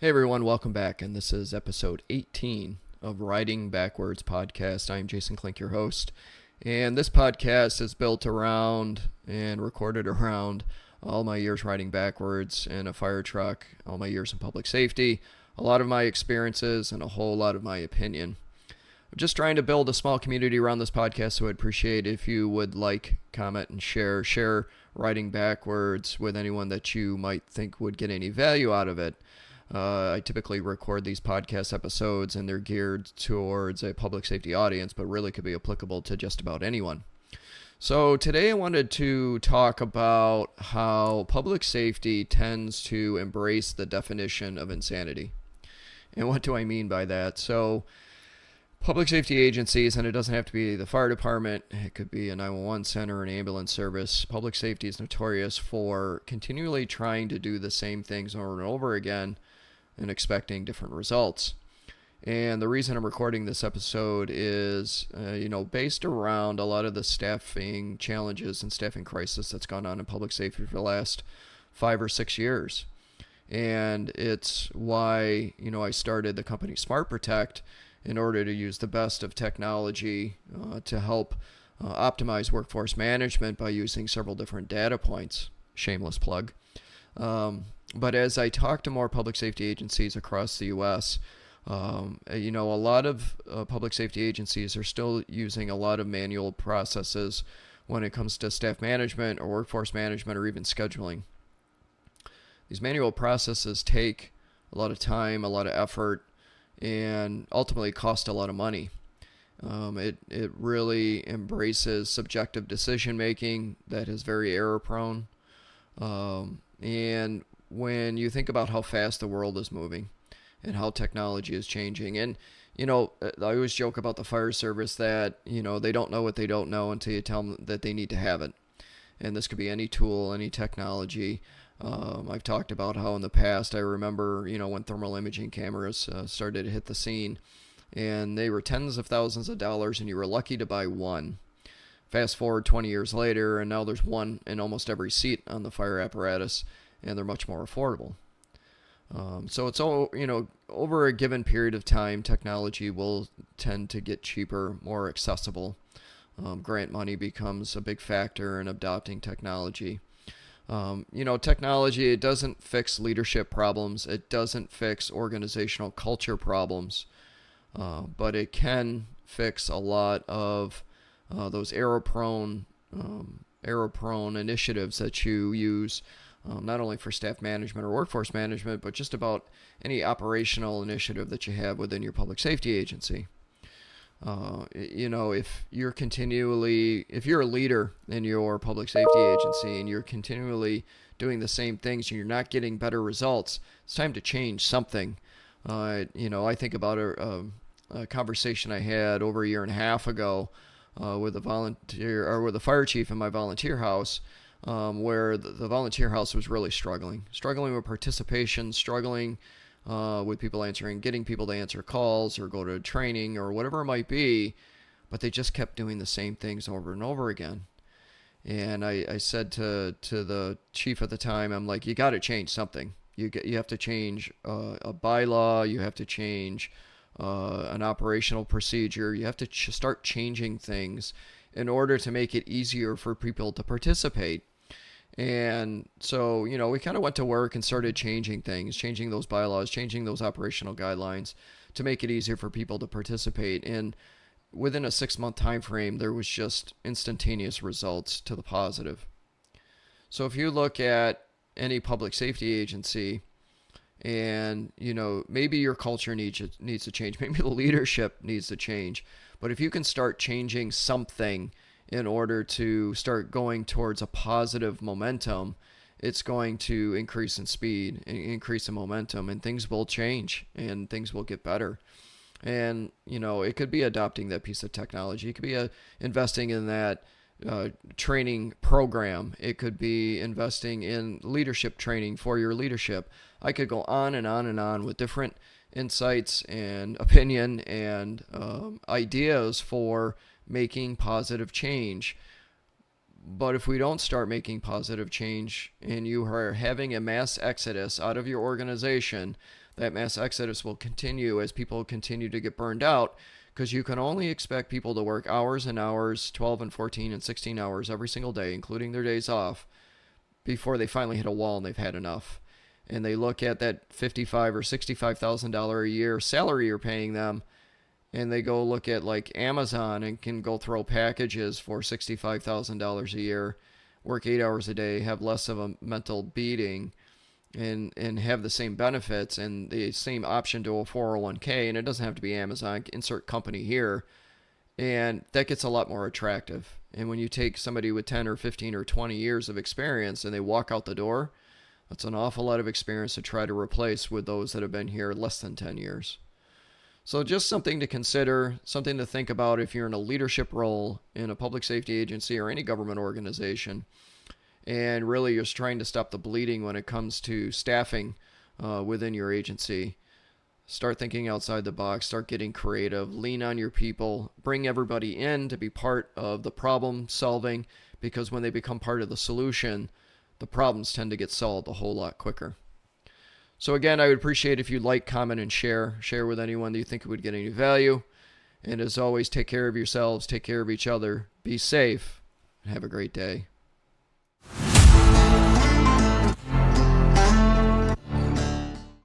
Hey everyone, welcome back, and this is episode 18 of Riding Backwards podcast. I'm Jason Klink, your host, and this podcast is built around and recorded around all my years riding backwards in a fire truck, all my years in public safety, a lot of my experiences, and a whole lot of my opinion. I'm just trying to build a small community around this podcast, so I'd appreciate if you would like, comment, and share Riding Backwards with anyone that you might think would get any value out of it. I typically record these podcast episodes and they're geared towards a public safety audience, but really could be applicable to just about anyone. So today I wanted to talk about how public safety tends to embrace the definition of insanity. And what do I mean by that? So public safety agencies, and it doesn't have to be the fire department, it could be a 911 center, an ambulance service. Public safety is notorious for continually trying to do the same things over and over again and expecting different results. And the reason I'm recording this episode is, based around a lot of the staffing challenges and staffing crisis that's gone on in public safety for the last 5 or 6 years. And it's why, I started the company Smart Protect in order to use the best of technology to help optimize workforce management by using several different data points. Shameless plug. But as I talk to more public safety agencies across the U.S., a lot of public safety agencies are still using a lot of manual processes when it comes to staff management or workforce management or even scheduling. These manual processes take a lot of time, a lot of effort, and ultimately cost a lot of money. It really embraces subjective decision making that is very error prone. And when you think about how fast the world is moving and how technology is changing, and I always joke about the fire service that they don't know what they don't know until you tell them that they need to have it. And this could be any tool, any technology. I've talked about how in the past, I remember, when thermal imaging cameras started to hit the scene, and they were tens of thousands of dollars, and you were lucky to buy one. Fast forward 20 years later, and now there's one in almost every seat on the fire apparatus, and they're much more affordable. So it's all, over a given period of time, technology will tend to get cheaper, more accessible. Grant money becomes a big factor in adopting technology. Technology, it doesn't fix leadership problems. It doesn't fix organizational culture problems. But it can fix a lot of those error-prone initiatives that you use, not only for staff management or workforce management, but just about any operational initiative that you have within your public safety agency. If you're a leader in your public safety agency and you're continually doing the same things and you're not getting better results, it's time to change something. I think about a conversation I had over a year and a half ago with a fire chief in my volunteer house, where the volunteer house was really struggling with participation, struggling with getting people to answer calls or go to training or whatever it might be, but they just kept doing the same things over and over again. And I said to the chief at the time, I'm like, you got to change something. You have to change a bylaw. You have to change an operational procedure. You have to start changing things in order to make it easier for people to participate. And so, we kind of went to work and started changing things, changing those bylaws, changing those operational guidelines to make it easier for people to participate. And within a 6-month time frame, there was just instantaneous results to the positive. So if you look at any public safety agency and, maybe your culture needs to change, maybe the leadership needs to change, but if you can start changing something in order to start going towards a positive momentum, it's going to increase in speed, increase in momentum, and things will change and things will get better. And, it could be adopting that piece of technology. It could be investing in that training program. It could be investing in leadership training for your leadership. I could go on and on and on with different insights and opinion and ideas for making positive change. But if we don't start making positive change and you are having a mass exodus out of your organization, that mass exodus will continue as people continue to get burned out, because you can only expect people to work hours and hours, 12 and 14 and 16 hours every single day, including their days off, before they finally hit a wall and they've had enough. And they look at that $55,000 or $65,000 a year salary you're paying them, and they go look at like Amazon and can go throw packages for $65,000 a year, work 8 hours a day, have less of a mental beating, and have the same benefits and the same option to a 401k. And it doesn't have to be Amazon, insert company here. And that gets a lot more attractive. And when you take somebody with 10 or 15 or 20 years of experience and they walk out the door, that's an awful lot of experience to try to replace with those that have been here less than 10 years. So just something to consider, something to think about if you're in a leadership role in a public safety agency or any government organization, and really you're trying to stop the bleeding when it comes to staffing within your agency. Start thinking outside the box, start getting creative, lean on your people, bring everybody in to be part of the problem solving, because when they become part of the solution, the problems tend to get solved a whole lot quicker. So again, I would appreciate if you like, comment, and share. Share with anyone that you think would get any value. And as always, take care of yourselves, take care of each other, be safe, and have a great day.